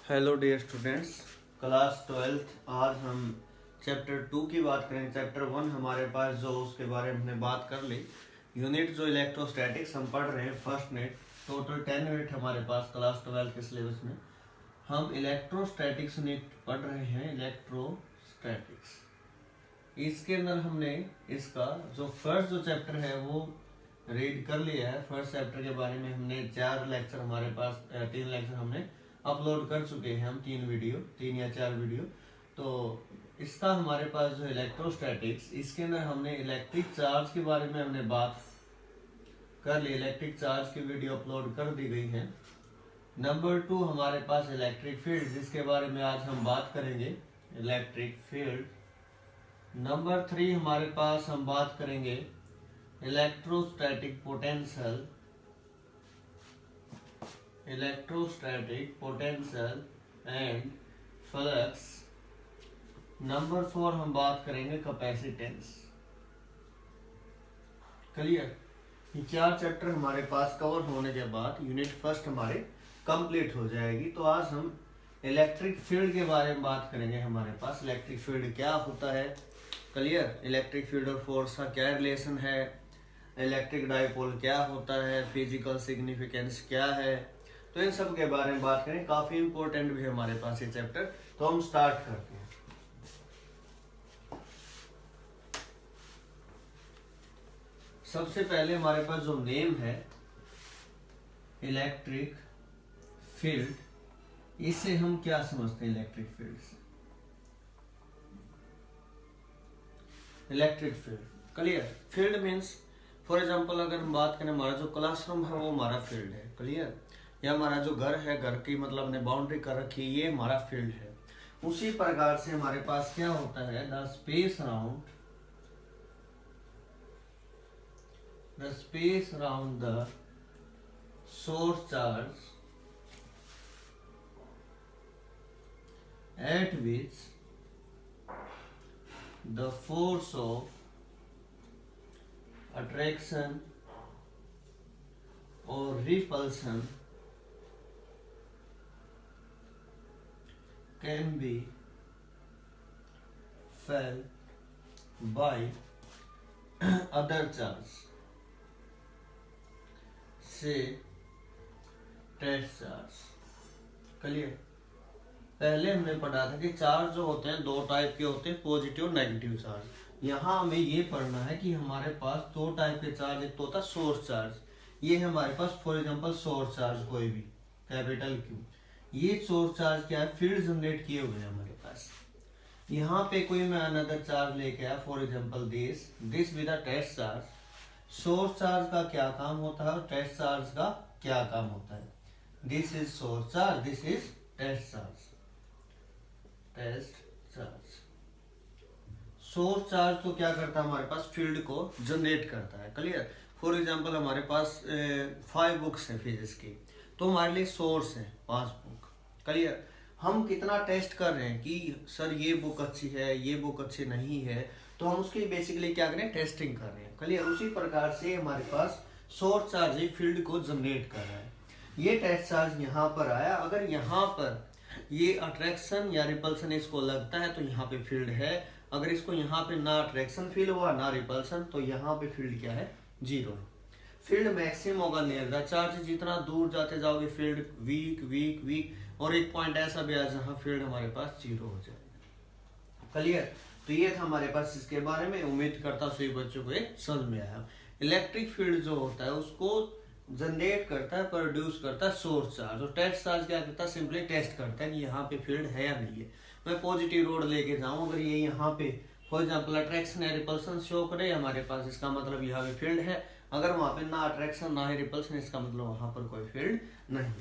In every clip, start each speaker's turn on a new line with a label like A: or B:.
A: Hello dear students, class 12th। आज हम chapter 2 की बात करेंगे। चैप्टर 1 हमारे पास जो उसके बारे में हमने बात कर ली। यूनिट जो इलेक्ट्रोस्टैटिक्स हम पढ़ रहे हैं फर्स्ट यूनिट, टोटल 10 यूनिट हमारे पास क्लास 12 के सिलेबस में। हम इलेक्ट्रोस्टैटिक्स यूनिट पढ़ रहे हैं, इलेक्ट्रोस्टैटिक्स। इसके अंदर हमने इसका जो फर्स्ट जो चैप्टर है वो रीड कर लिया है। फर्स्ट चैप्टर के बारे में हमने 4 लेक्चर हमारे पास 3 लेक्चर हमने अपलोड कर चुके हैं। हम 3 या 4 वीडियो। तो इसका हमारे पास जो इलेक्ट्रोस्टैटिक्स, इसके अंदर हमने इलेक्ट्रिक चार्ज के बारे में हमने बात कर ली। इलेक्ट्रिक चार्ज की वीडियो अपलोड कर दी गई है। नंबर 2 हमारे पास इलेक्ट्रिक फील्ड, जिसके बारे में आज हम बात करेंगे, इलेक्ट्रिक फील्ड। नंबर 3 हमारे पास हम बात करेंगे electrostatic potential, electrostatic potential and flux. Number 4 हम बात करेंगे कैपेसिटेंस। क्लियर? ये 4 चैप्टर हमारे पास कवर होने के बाद यूनिट फर्स्ट हमारे कंप्लीट हो जाएगी। तो आज हम इलेक्ट्रिक फील्ड के बारे में बात करेंगे। हमारे पास इलेक्ट्रिक फील्ड क्या होता है, क्लियर? इलेक्ट्रिक फील्ड और फोर्स का क्या रिलेशन है, इलेक्ट्रिक डाइपोल क्या होता है, फिजिकल सिग्निफिकेंस क्या है, तो इन सब के बारे में बात करें। काफी इंपॉर्टेंट भी है हमारे पास ये चैप्टर। तो हम स्टार्ट करते हैं। सबसे पहले हमारे पास जो नेम है इलेक्ट्रिक फील्ड, इससे हम क्या समझते हैं? इलेक्ट्रिक फील्ड से electric field, clear? Field means for example अगर हम बात करें, हमारा जो क्लासरूम है वो हमारा फील्ड है, क्लियर? या हमारा जो घर है, घर की मतलब हमने बाउंड्री कर रखी है, ये हमारा फील्ड है। उसी प्रकार से हमारे पास क्या होता है, the space around the source charge at which the force of attraction or repulsion can be felt by other charge, say test charge. Clear? पहले हमने पढ़ा था कि चार्ज जो होते हैं 2 टाइप के होते हैं, पॉजिटिव और नेगेटिव चार्ज। यहाँ हमें ये पढ़ना है कि हमारे पास 2 टाइप के चार्ज, एक तो होता है सोर्स चार्ज, ये है हमारे पास फॉर एग्जांपल सोर्स चार्ज कोई भी कैपिटल Q। ये सोर्स चार्ज क्या है, फील्ड जनरेट किए हुए हैं हमारे पास। यहाँ पे कोई मैं अनदर चार्ज लेके आया, for example this with a test charge. Source charge का क्या काम होता है और टेस्ट चार्ज का क्या काम होता है? This is source charge, this is test charge. Test charge, source charge तो क्या करता है, हमारे पास फील्ड को जनरेट करता है, क्लियर? फॉर एग्जांपल हमारे पास 5 बुक्स हैं फिजिक्स की, तो हमारे लिए सोर्स है 5 बुक, क्लियर? हम कितना टेस्ट कर रहे हैं कि सर ये बुक अच्छी है, ये बुक अच्छी नहीं है, तो हम उसकी बेसिकली क्या करें, टेस्टिंग कर रहे हैं, क्लियर? उसी प्रकार से हमारे पास सोर्स चार्ज ही फील्ड को जनरेट कर रहा है। ये टेस्ट चार्ज यहाँ पर आया, अगर यहाँ पर ये अट्रैक्शन या रिपल्सन इसको लगता है तो यहाँ पे फील्ड है। अगर इसको यहाँ पे ना अट्रैक्शन फील हुआ ना रिपल्सन, तो यहाँ पे फील्ड क्या है, 0 है। फील्ड मैक्सिमम होगा नियर द चार्ज, जितना दूर जाते जाओगे फील्ड वीक वीक वीक, और एक पॉइंट ऐसा भी आया जहाँ फील्ड हमारे पास 0 हो जाएगा, क्लियर? तो ये था हमारे पास इसके बारे में। उम्मीद करता सभी बच्चों को ये समझ में आया। इलेक्ट्रिक फील्ड जो होता है उसको जनरेट करता है, प्रोड्यूस करता है सोर्स चार्ज, और टेस्ट चार्ज क्या करता है, सिंपली टेस्ट करता है कि यहाँ पे फील्ड है या नहीं है। मैं पॉजिटिव रोड लेके जाऊँ, अगर ये यहाँ पे फॉर एग्जांपल अट्रैक्शन या रिपल्सन शो करे हमारे पास, इसका मतलब यहाँ पे फील्ड है। अगर वहां पे ना अट्रैक्शन ना ही रिपल्सन, इसका मतलब वहां पर कोई फील्ड नहीं।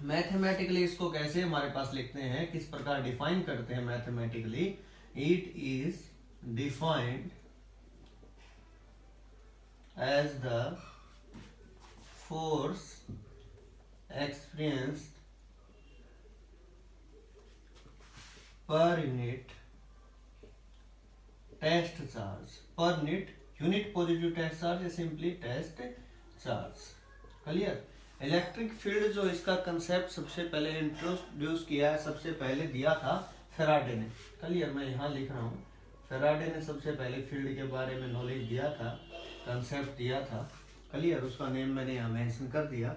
A: मैथमेटिकली इसको कैसे हमारे पास लिखते हैं, किस प्रकार डिफाइन करते हैं mathematically? It is defined as the force experienced per unit test charge, per unit positive test charge या simply test charge, clear? Electric field जो इसका कंसेप्ट सबसे पहले इंट्रोड्यूस किया है, सबसे पहले दिया था फेराडे ने। क्लियर, मैं यहाँ लिख रहा हूँ, फेराडे ने सबसे पहले फील्ड के बारे में नॉलेज दिया था, कंसेप्ट दिया था। क्लियर, उसका नेम मैंने यहाँ मेंशन कर दिया।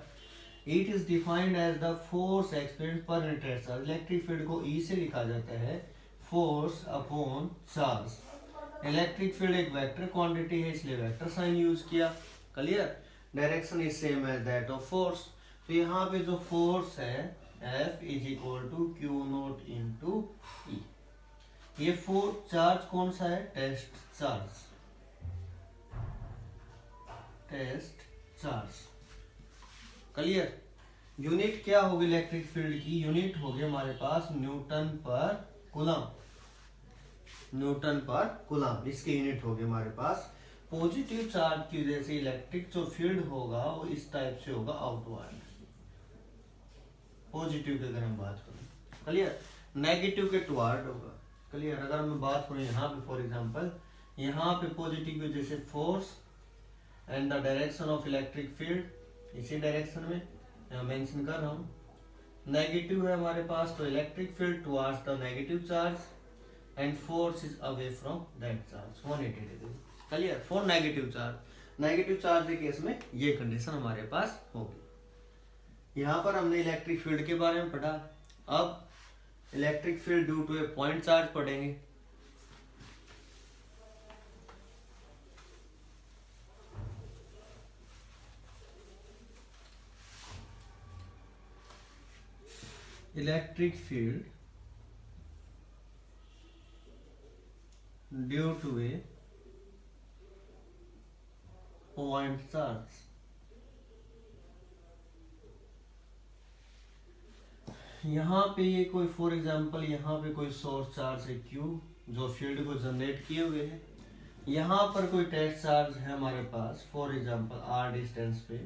A: It is defined as the force experience per unit charge. Electric field को ई से लिखा जाता है, force upon charge. Electric field एक वेक्टर क्वांटिटी है, इसलिए वेक्टर साइन यूज किया। Clear, direction is same as that of force. तो यहाँ पे जो फोर्स है F is equal to Q naught into E. ये फोर्स चार्ज कौन सा है? Test charge, test charge. Clear, unit क्या होगी इलेक्ट्रिक फील्ड की? यूनिट होगी हमारे पास न्यूटन पर कूलम, न्यूटन पर कूलम इसकी यूनिट होगी हमारे पास। पॉजिटिव चार्ज की वजह से इलेक्ट्रिक जो फील्ड होगा वो इस टाइप से होगा, आउटवर्ड। पॉजिटिव की अगर हम बात करें, क्लियर, नेगेटिव के टुवर्ड होगा। क्लियर, अगर मैं बात करूं यहाँ पे फॉर एग्जांपल, यहाँ पे पॉजिटिव की वजह से force and the direction of electric field इसी डायरेक्शन में यहाँ मेंशन कर रहा हूँ। नेगेटिव है हमारे पास, तो electric field towards the negative charge and force is away from that charge 180 degree. Clear, for negative charge, negative charge के केस में ये कंडीशन हमारे पास होगी। यहाँ पर हमने इलेक्ट्रिक फील्ड के बारे में पढ़ा। अब electric field due to a point charge पढ़ेंगे। Electric field due to a point charge. यहाँ पे ये कोई फॉर एग्जांपल यहाँ पे कोई सोर्स चार्ज है Q जो फील्ड को जनरेट किए हुए है। यहाँ पर कोई टेस्ट चार्ज है हमारे पास फॉर एग्जांपल R डिस्टेंस पे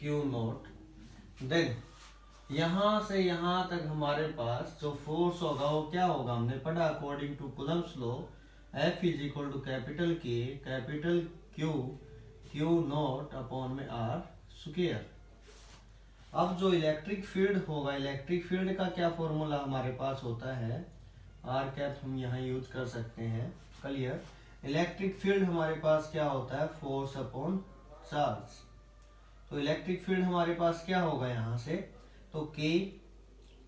A: Q नॉट। देन यहाँ से यहाँ तक हमारे पास जो फोर्स होगा वो क्या होगा, हमने पढ़ा according to Coulomb's law, F is equal to capital K capital Q naught upon में R स्क्वायर। अब जो इलेक्ट्रिक फील्ड होगा, इलेक्ट्रिक फील्ड का क्या फॉर्मूला हमारे पास होता है, आर कैप हम यहाँ यूज कर सकते हैं। क्लियर, इलेक्ट्रिक फील्ड हमारे पास क्या होता है, फोर्स अपॉन चार्ज। तो इलेक्ट्रिक फील्ड हमारे पास क्या होगा यहाँ से, तो K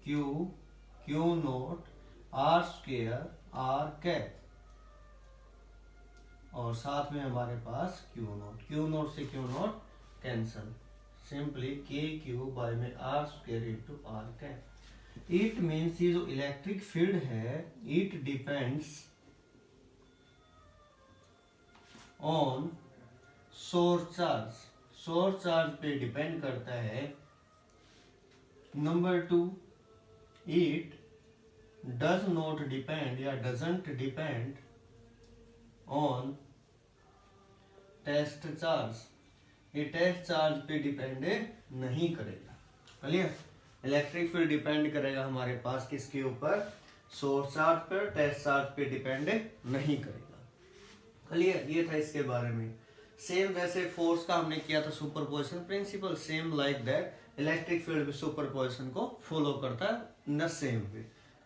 A: Q naught R square R cap और साथ में हमारे पास Q नोट से Q naught cancel, simply KQ by में R square into R cap. It means ये जो इलेक्ट्रिक फील्ड है it depends on source charge, source charge पे डिपेंड करता है। Number 2, it does not depend या doesn't depend on test charge, ये test charge पे डिपेंड नहीं करेगा। क्लियर, इलेक्ट्रिक फील्ड डिपेंड करेगा हमारे पास किसके ऊपर, सोर्स चार्ज पर, टेस्ट चार्ज पे डिपेंड नहीं करेगा। क्लियर, ये था इसके बारे में। सेम वैसे फोर्स का हमने किया था superposition principle, same like that electric field भी सुपरपोजिशन को फॉलो करता है in the same way.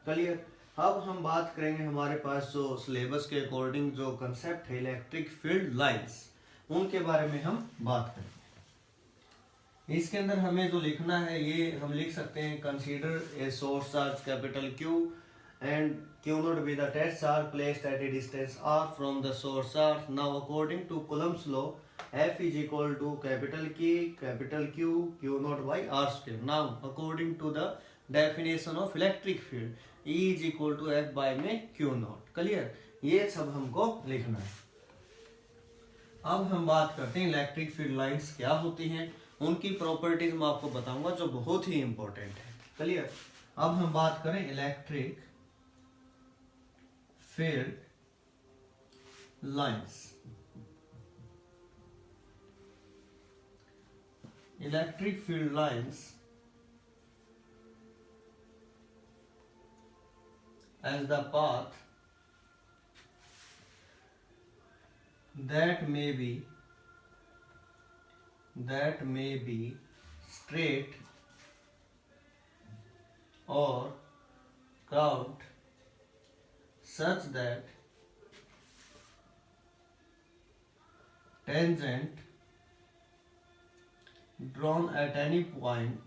A: Clear, अब हम बात करेंगे हमारे पास जो सिलेबस के अकॉर्डिंग जो कंसेप्ट है इलेक्ट्रिक फील्ड लाइंस, उनके बारे में हम बात करेंगे। इसके अंदर हमें जो लिखना है ये हम लिख सकते हैं, consider a source charge capital Q and Q naught be the test charge placed at a distance R from the source charge. Now according to Coulomb's law, F is equal to capital K capital Q naught by R square. Now according to the definition of electric field, E is equal to F by में Q naught. Clear, ये सब हमको लिखना है। अब हम बात करते हैं इलेक्ट्रिक फील्ड लाइंस क्या होती हैं, उनकी प्रॉपर्टीज मैं आपको बताऊंगा जो बहुत ही इंपॉर्टेंट है। क्लियर, अब हम बात करें electric field lines. Electric field lines as the path that may be that may be straight or curved such that tangent drawn at any point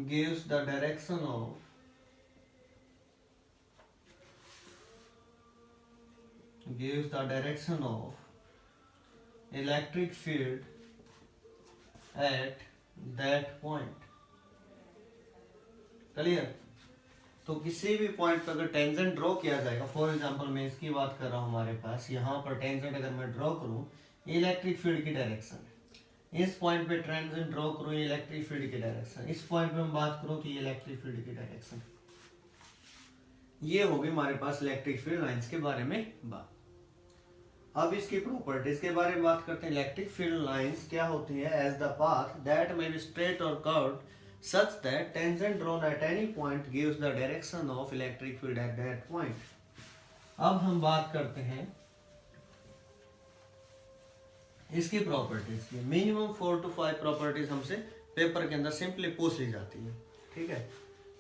A: gives the direction of electric field at that point. Clear? तो किसी भी point पर अगर tangent draw किया जाएगा, for example मैं इसकी बात कर रहा हूं, हमारे पास यहाँ पर टेंजेंट अगर मैं ड्रॉ करूं, इलेक्ट्रिक फील्ड की डायरेक्शन, इस पॉइंट पे टेंजेंट ड्रॉ करूं, इलेक्ट्रिक फील्ड की डायरेक्शन, इस पॉइंट पे मैं बात करूं कि इलेक्ट्रिक फील्ड की डायरेक्शन, ये होगी हमारे पास इलेक्ट्रिक फील्ड लाइंस के बारे में बात। अब इसकी प्रॉपर्टीज के बारे में बात करते हैं। इलेक्ट्रिक फील्ड लाइंस क्या होती है? As the path that may be straight और curved such that tangent drawn at any point gives the direction of electric field at that point. अब हम बात करते हैं इसकी प्रॉपर्टीज की। मिनिमम 4 to 5 प्रॉपर्टीज हमसे पेपर के अंदर सिंपली पूछ ली जाती है, ठीक है?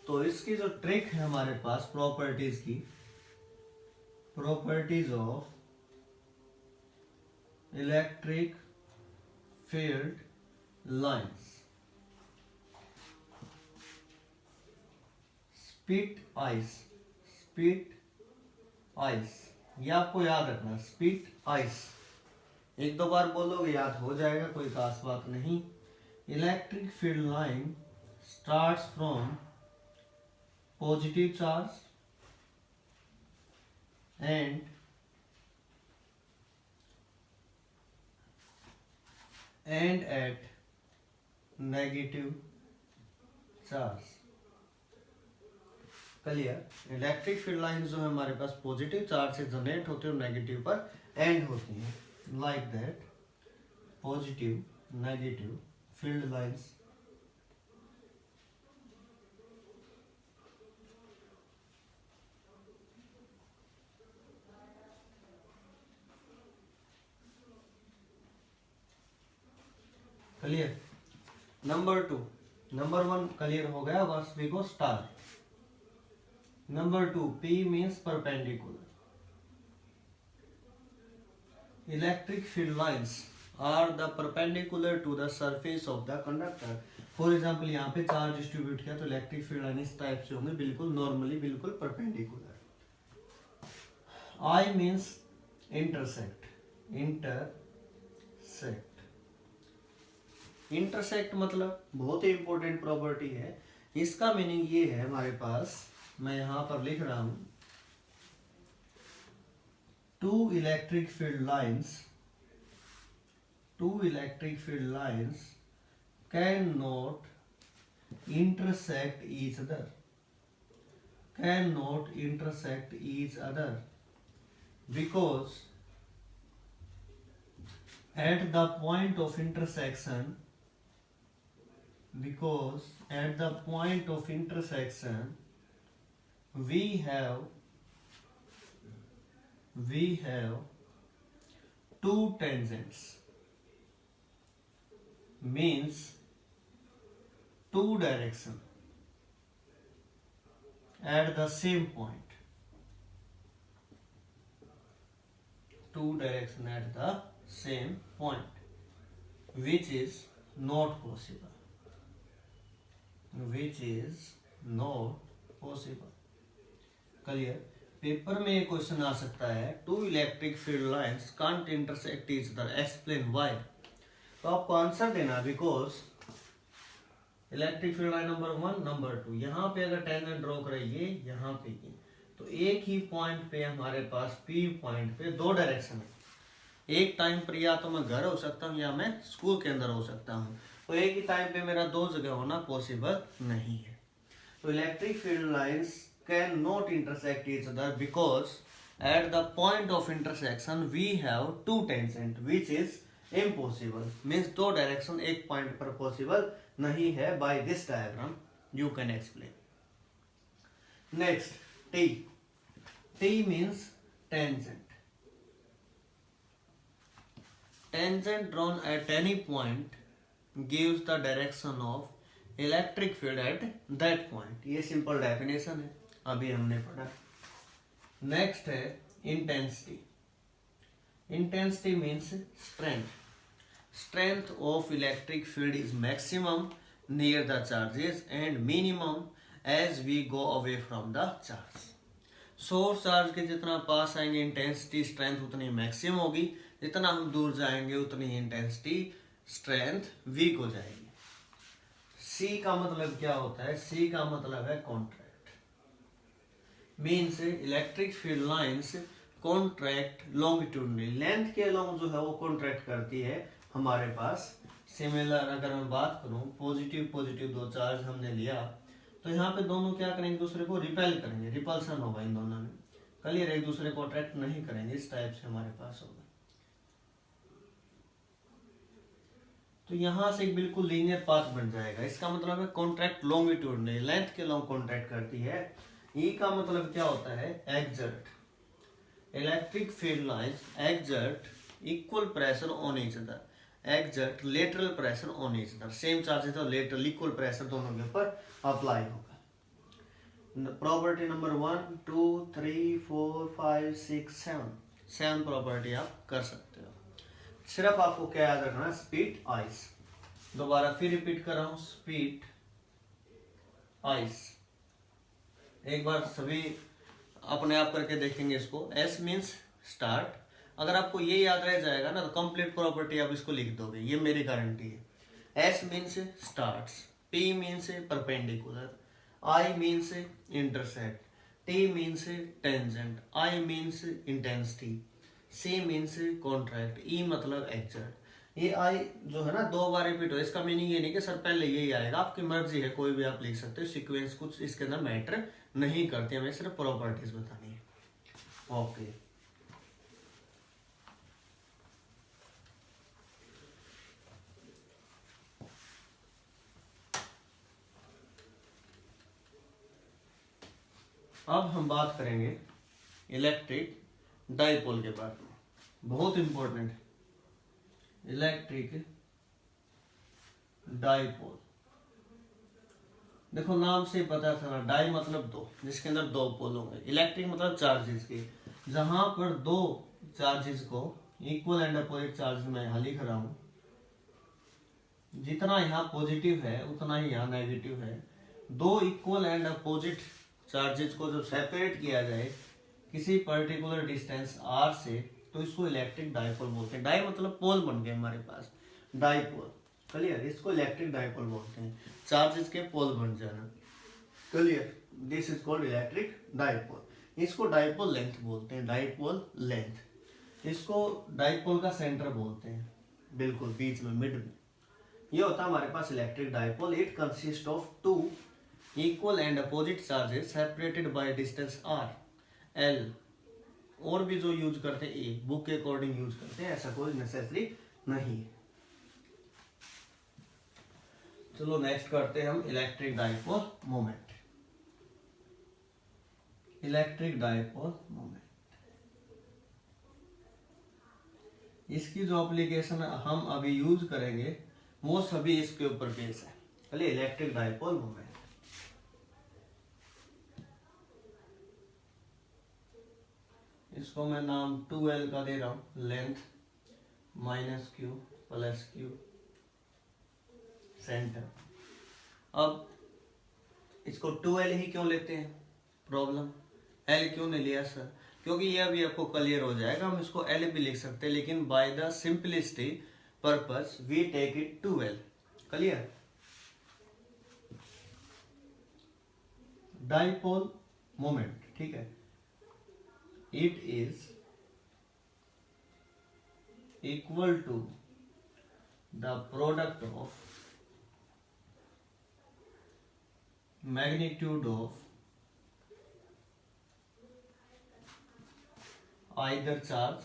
A: तो इसकी जो ट्रिक है हमारे पास प्रॉपर्टीज की, properties of electric field lines, spit ice, ये आपको याद रखना, स्पिट आइस, एक दो बार बोलोगे याद हो जाएगा, कोई खास बात नहीं। Electric field line starts from positive charge end at negative charge. Clear? Electric field line जो है हमारे पास पॉजिटिव चार्ज से जनरेट होती है और नेगेटिव पर एंड होती है, like that positive negative field lines clear? Number 2, number 1 clear हो गया, बस we go star. Number 2, P means perpendicular. Electric field lines are the perpendicular to the surface of the conductor. For example, यहाँ पे charge distribute किया तो electric field line इस type से होंगे, बिल्कुल नॉर्मली, बिल्कुल perpendicular. I means intersect. Intersect मतलब बहुत ही इंपॉर्टेंट प्रॉपर्टी है। इसका मीनिंग ये है हमारे पास, मैं यहां पर लिख रहा हूं, two electric field lines cannot intersect each other because at the point of intersection we have two tangents, means two direction at the same point, which is not possible. क्लियर? पेपर में एक question आ सकता है, two electric field lines can't intersect each other, explain why. तो आपको answer देना, because electric field line number 1, number 2, यहाँ पे अगर टेंजेंट ड्रॉ करेंगे यहाँ पे की, तो एक ही पॉइंट पे हमारे पास P पॉइंट पे दो डायरेक्शन है। एक टाइम पर या तो मैं घर हो सकता हूँ या मैं स्कूल के अंदर हो सकता हूँ, तो एक ही टाइम पे मेरा दो जगह होना पॉसिबल नहीं है। तो electric field lines cannot intersect each other because at the point of intersection we have two tangent which is impossible, means दो डायरेक्शन एक पॉइंट पर पॉसिबल नहीं है। By this diagram you can explain. Next, T means tangent. Tangent drawn at any point gives the direction of electric field at that point. ये simple definition है, अभी हमने पढ़ा। नेक्स्ट है intensity. Intensity means strength. Strength of electric field is maximum near the charges and minimum as we go away from the charge. Source charge के जितना पास आएंगे intensity strength उतनी मैक्सिमम होगी, जितना हम दूर जाएंगे उतनी ही इंटेंसिटी स्ट्रेंथ वीक हो जाएगी। सी का मतलब क्या होता है? सी का मतलब है contract. Means electric field lines contract longitudinally, length के अलोंग जो है वो कॉन्ट्रैक्ट करती है हमारे पास। सिमिलर अगर मैं बात करूं, पॉजिटिव पॉजिटिव दो चार्ज हमने लिया तो यहाँ पे दोनों क्या करेंगे? दूसरे को रिपेल करेंगे, रिपल्सन होगा इन दोनों में। क्लियर? एक दूसरे को अट्रैक्ट नहीं करेंगे, इस टाइप से हमारे पास होगा। तो यहां से एक बिल्कुल लीनियर पाथ बन जाएगा। इसका मतलब है कॉन्ट्रैक्ट लॉन्गिट्यूडनली, लेंथ के लॉन्ग कॉन्ट्रैक्ट करती है। ई का मतलब क्या होता है? Exert. Electric field lines exert equal pressure on each other, exert lateral pressure on each other. Same charges और लेटरल इक्वल प्रेशर दोनों के ऊपर अप्लाई होगा। प्रॉपर्टी नंबर 1 2 3 4 5 6 7 प्रॉपर्टी आप कर सकते हो। सिर्फ आपको क्या याद रखना? Speed ice. दोबारा फिर रिपीट कर रहा हूं, स्पीड आइस। एक बार सभी अपने आप करके देखेंगे इसको। S means start. अगर आपको ये याद रह जाएगा ना तो कंप्लीट प्रॉपर्टी आप इसको लिख दोगे, ये मेरी गारंटी है। S means starts, P means perpendicular, I means intersect, T means tangent, I means intensity, C means contract, E मतलब एक्सर्ट। ये आई जो है ना 2 बार रिपीट हो, इसका मीनिंग ये नहीं कि सर पहले यही आएगा, आपकी मर्जी है, कोई भी आप लिख सकते हो। सीक्वेंस कुछ इसके अंदर मैटर नहीं करती, हमें सिर्फ प्रॉपर्टीज बतानी है। ओके, अब हम बात करेंगे इलेक्ट्रिक डाइपोल के बारे में। बहुत इंपॉर्टेंट है इलेक्ट्रिक डाइपोल। देखो नाम से पता चला, डाई मतलब दो, जिसके अंदर 2 पोल होंगे। इलेक्ट्रिक मतलब चार्जेस के, जहां पर 2 चार्जेस को इक्वल एंड अपोजिट चार्ज में यहाँ लिख रहा हूं। जितना यहाँ पॉजिटिव है उतना ही यहाँ नेगेटिव है। 2 इक्वल एंड अपोजिट चार्जेस को जब सेपरेट किया जाए किसी पर्टिकुलर डिस्टेंस r से, तो इसको इलेक्ट्रिक डाइपोल बोलते हैं। डाई मतलब पोल बन गए हमारे पास, डाइपोल। क्लियर? इसको इलेक्ट्रिक डाइपोल बोलते हैं, चार्जेस के पोल बन जाना। Clear? This is called electric dipole. इसको डाइपोल लेंथ बोलते हैं, डाइपोल लेंथ। इसको डाइपोल का सेंटर बोलते हैं, बिल्कुल बीच में, मिड में। ये होता है हमारे पास electric dipole. It consist of 2 equal and opposite charges separated by distance r, l। और भी जो यूज करते हैं ए, बुक के अकॉर्डिंग यूज करते हैं, ऐसा कोई नेसेसरी नहीं है। चलो नेक्स्ट करते हैं हम electric dipole moment. Electric dipole moment, इसकी जो एप्लीकेशन हम अभी यूज करेंगे वो सभी इसके ऊपर बेस है। चलिए, इलेक्ट्रिक डाइपोल मोमेंट। इसको मैं नाम 2L का दे रहा हूं, length minus Q plus Q centre. अब इसको 2L ही क्यों लेते हैं? प्रॉब्लम L क्यों नहीं लिया सर? क्योंकि यह भी आपको क्लियर हो जाएगा, हम इसको L भी लिख सकते हैं, लेकिन by the simplicity purpose we take it 2L। Clear? Dipole moment, ठीक है, it is equal to the product of magnitude of either charge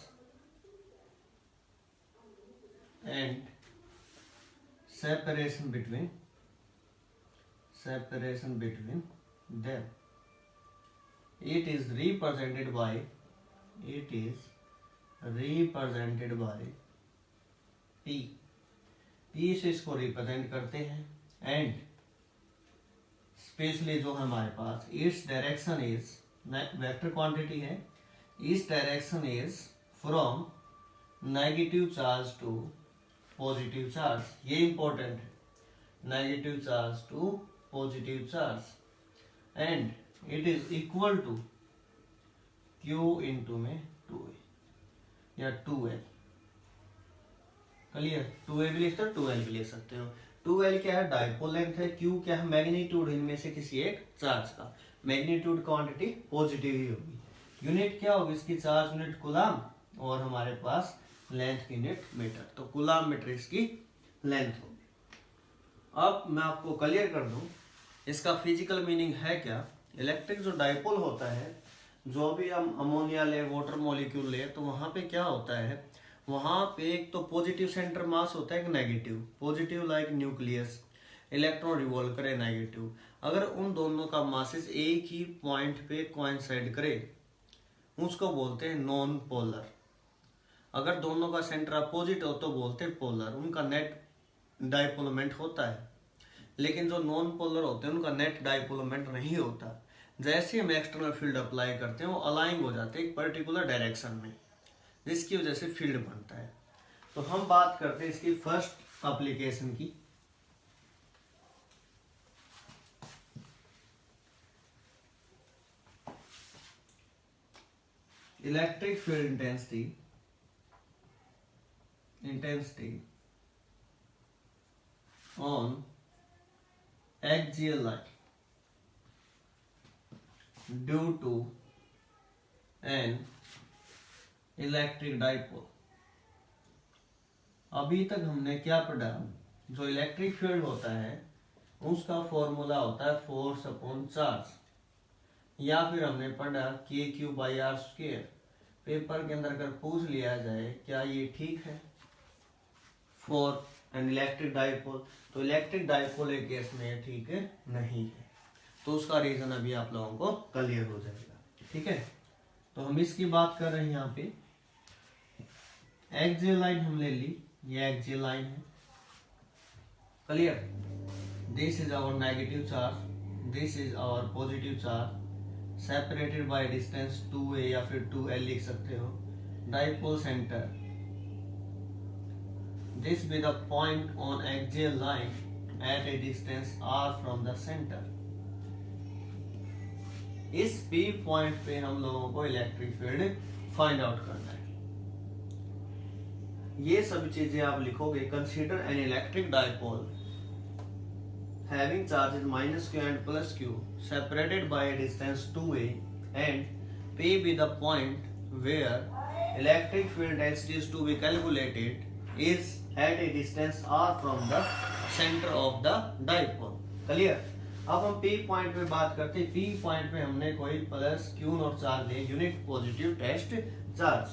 A: and separation between them. It is represented by P, P से इसको represent करते हैं। And specially जो हमारे पास it's direction is, vector quantity है, इस direction is from negative charge to positive charge, ये इंपॉर्टेंट है, negative charge to positive charge, and it is equal to Q into में 2A या 2L। क्लियर, 2A भी लिख सकते हो, 2L भी लिख सकते हो। 2L क्या है, डाइपोल लेंथ है। Q क्या है, मैग्नीट्यूड इनमें से किसी एक चार्ज का, मैग्नीट्यूड क्वांटिटी पॉजिटिव ही होगी। यूनिट क्या होगी इसकी, चार्ज यूनिट कूलाम, और हमारे पास लेंथ की यूनिट मीटर, तो कूलाम मीटर इसकी लेंथ होगी। अब मैं आपको क्लियर कर दूं इसका फिजिकल मीनिंग है क्या। इलेक्ट्रिक जो डाइपोल होता है, जो भी हम अमोनिया ले, वाटर मॉलिक्यूल ले, तो वहां पे क्या होता है, वहां पे एक तो पॉजिटिव सेंटर मास होता है, एक negative. Positive like nucleus, electron revolve करे, नेगेटिव। अगर उन दोनों का मासेस एक ही पॉइंट पे कोइंसाइड करे, उसको बोलते हैं नॉन पोलर। अगर दोनों का सेंटर अपोजिट हो तो बोलते हैं पोलर, उनका नेट डाइपोलमेंट होता है। लेकिन जो नॉन पोलर होते हैं उनका नेट डाइपोलमेंट नहीं होता। जैसे हम एक्सटर्नल फील्ड अप्लाई करते हैं वो अलाइंग हो जाते हैं एक पर्टिकुलर डायरेक्शन में, जिसकी वजह से फील्ड बनता है। तो हम बात करते हैं इसकी फर्स्ट एप्लीकेशन की। Electric field intensity on axial line due to an electric dipole. अभी तक हमने क्या पढ़ा, जो इलेक्ट्रिक फील्ड होता है उसका फॉर्मूला होता है फोर्स अपॉन चार्ज, या फिर हमने पढ़ा KQ/R²। पेपर के अंदर अगर पूछ लिया जाए क्या ये ठीक है फॉर एन इलेक्ट्रिक डाइपोल, तो इलेक्ट्रिक डाइपोल एक केस में ठीक है नहीं है। तो उसका रीजन अभी आप लोगों को क्लियर हो जाएगा, ठीक है। तो हम इसकी बात कर रहे हैं यहाँ पे, एक्सियल लाइन हम ले ली, ये एक्सियल लाइन है, clear. This is our negative charge, this is our positive charge, separated by distance 2A या फिर 2L लिख सकते हो। Dipole centre, this be the point on axial line at a distance R from the centre. इस P point पे हम लोगों को इलेक्ट्रिक फील्ड फाइंड आउट करना है। ये सब चीजें आप लिखोगे। Consider N electric dipole having charges -Q and +Q separated by a distance 2A and P be the point where electric field density is to be calculated is at a distance R from the center of the dipole। Clear. अब हम P point पे बात करते हैं। P point पे हमने कोई +Q not charge ले, यूनिट पॉजिटिव टेस्ट चार्ज।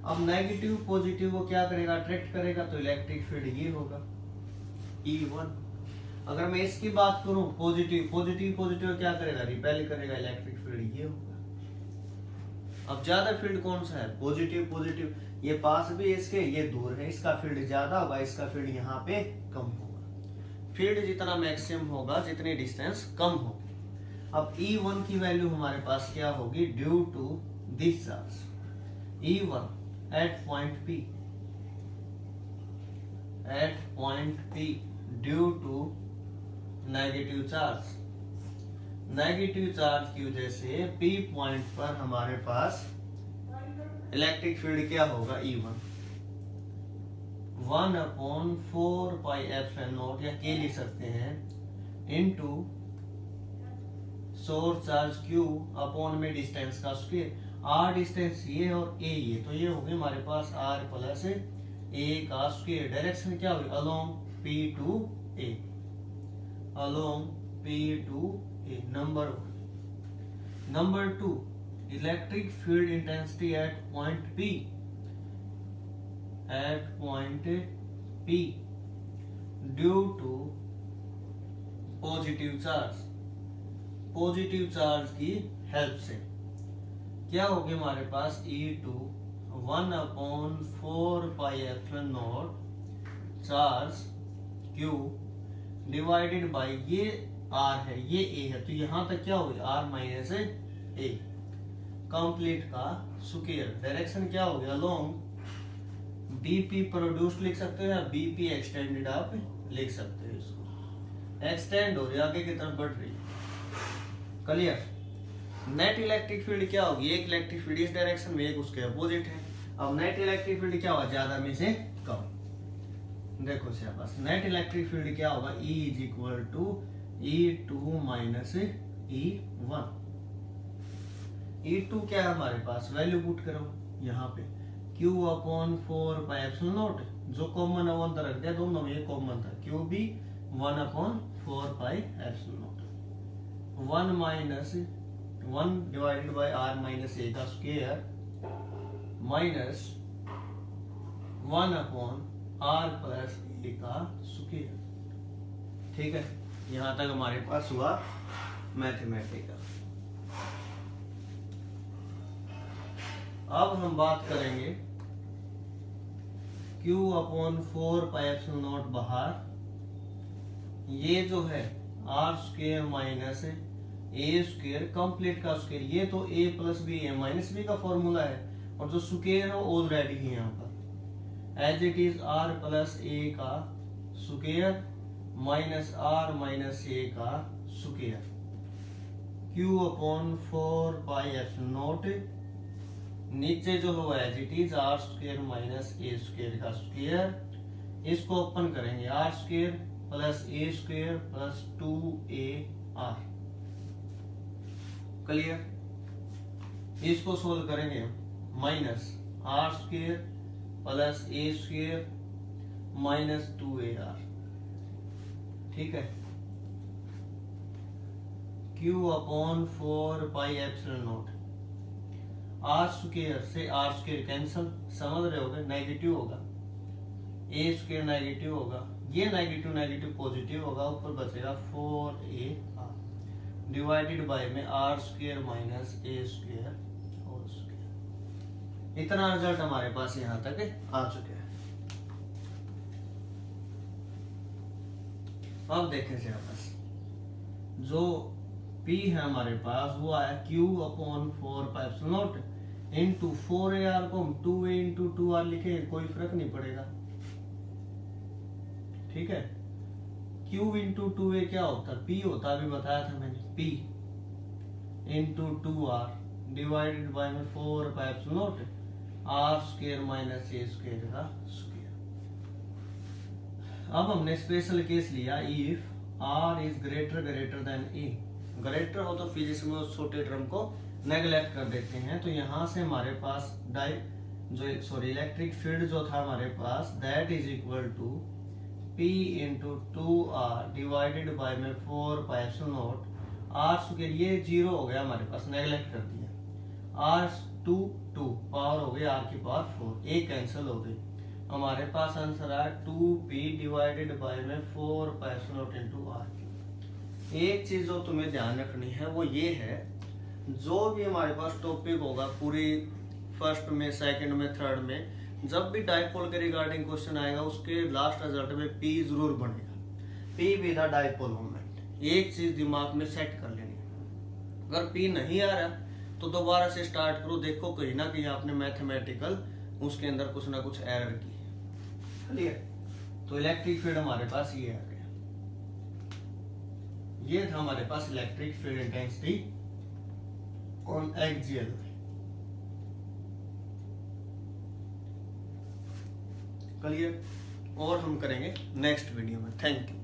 A: अब नेगेटिव पॉजिटिव को क्या करेगा, अट्रैक्ट करेगा, तो इलेक्ट्रिक फील्ड ये होगा E1। अगर मैं इसकी बात करूं, पॉजिटिव पॉजिटिव पॉजिटिव क्या करेगा, रिपेल करेगा, इलेक्ट्रिक फील्ड ये होगा। अब ज्यादा फील्ड कौन सा है, पॉजिटिव पॉजिटिव, ये पास भी इसके, ये दूर है, इसका फील्ड ज्यादा होगा, इसका फील्ड यहाँ पे कम होगा। फील्ड जितना मैक्सिमम होगा जितनी डिस्टेंस कम होगी। अब E1 की वैल्यू हमारे पास क्या होगी, due to this charge E1 at point P due to negative charge. Negative charge की वजह से P पॉइंट पर हमारे पास इलेक्ट्रिक फील्ड क्या होगा, E1 1/4πε0 या K लिख सकते हैं, into source charge Q upon में डिस्टेंस का स्क्वायर। R डिस्टेंस ये और A ये, तो ये होगी हमारे पास R + A का स्क्वायर। डायरेक्शन क्या होगी, along P to A, along P to A। Number 2, electric field intensity at point P due to positive charge. Positive charge की हेल्प से क्या होगी हमारे पास, E2 1/4πε0 charge Q divided by ये R है, ये A है, तो यहां तक क्या हो गया R माइनस A कंप्लीट का स्क्वायर। डायरेक्शन क्या हो गया अलोंग BP प्रोड्यूस्ड लिख सकते हो या BP एक्सटेंडेड आप लिख सकते हो। इसको एक्सटेंड हो रही है, आगे की तरफ बढ़ रही है। क्लियर। नेट इलेक्ट्रिक फील्ड क्या होगी, एक इलेक्ट्रिक फील्ड इस डायरेक्शन में, एक उसके अपोजिट है। अब नेट इलेक्ट्रिक फील्ड क्या होगा, ज्यादा में से कम। देखो से पास नेट इलेक्ट्रिक फील्ड क्या होगा, E is equal to E2 minus E1। E2 क्या है हमारे पास, वैल्यू पुट करो यहाँ पे Q upon 4 pi epsilon not, जो कॉमन है वो अंदर रख दिया, दोनों में ये कॉमन था, Q भी 1 upon 4 pi epsilon not. 1 minus 1 divided by R minus A का square minus 1 upon R plus A का स्क्वायर। ठीक है, यहां तक हमारे पास हुआ मैथमेटिकल। अब हम बात करेंगे Q upon 4 pi epsilon naught बाहर, ये जो है R square minus A square complete का स्क्वायर, ये तो A plus B A minus B का फॉर्मूला है, और जो स्क्वायर है वो ऑलरेडी है यहाँ पर, as it is R plus A का square minus R minus A का square. Q upon 4 pi epsilon naught, नीचे जो होगा as it is R square minus A square का स्क्वायर, इसको ओपन करेंगे R square plus A square plus 2AR। Clear. इसको solve करेंगे minus R square plus A square minus 2AR। ठीक है, Q upon 4 pi epsilon naught, R square से R square cancel, समझ रहे होगे, नेगेटिव होगा, A स्क्वायर नेगेटिव होगा, ये नेगेटिव नेगेटिव पॉजिटिव होगा, ऊपर बचेगा 4AR डिवाइडेड बाय में R square minus A square whole square. इतना रिजल्ट हमारे पास यहाँ तक आ चुके हैं। अब देखें से बस जो P है हमारे पास वो आया Q upon 4 pi epsilon not into 4AR को हम 2A इंटू 2R लिखे, कोई फर्क नहीं पड़ेगा। ठीक है, Q इंटू 2A क्या होता है, P होता है, अभी बताया था मैंने, P into 2R divided by में 4 pi epsilon naught R square minus A square का स्क्वायर। अब हमने स्पेशल केस लिया, if R is greater than A, greater हो तो फिजिक्स में उस छोटे टर्म को नेग्लेक्ट कर देते हैं, तो यहां से हमारे पास इलेक्ट्रिक फील्ड जो था हमारे पास, that is equal to P into 2R divided by में 4 pi epsilon naught R square, ये 0 हो गया हमारे पास, नेग्लेक्ट कर दिया, R 2 पावर हो गई R की पावर 4, एक कैंसिल हो गई, हमारे पास आंसर आया 2P डिवाइडेड बाय में 4 pi epsilon not into R। एक चीज जो तुम्हें ध्यान रखनी है वो ये है, जो भी हमारे पास टॉपिक होगा पूरी फर्स्ट में, सेकंड में, थर्ड में, जब भी डाइपोल के रिगार्डिंग क्वेश्चन आएगा उसके लास्ट रिजल्ट में P जरूर बनेगा, P with the dipole moment. एक चीज दिमाग में सेट कर लेनी है, अगर P नहीं आ रहा तो दोबारा से स्टार्ट करो, देखो कहीं ना कहीं आपने मैथमेटिकल उसके अंदर कुछ ना कुछ एरर की है। क्लियर। तो इलेक्ट्रिक फील्ड हमारे पास ये आ गया, ये था हमारे पास electric field intensity on axial. Clear. और हम करेंगे नेक्स्ट वीडियो में। Thank you.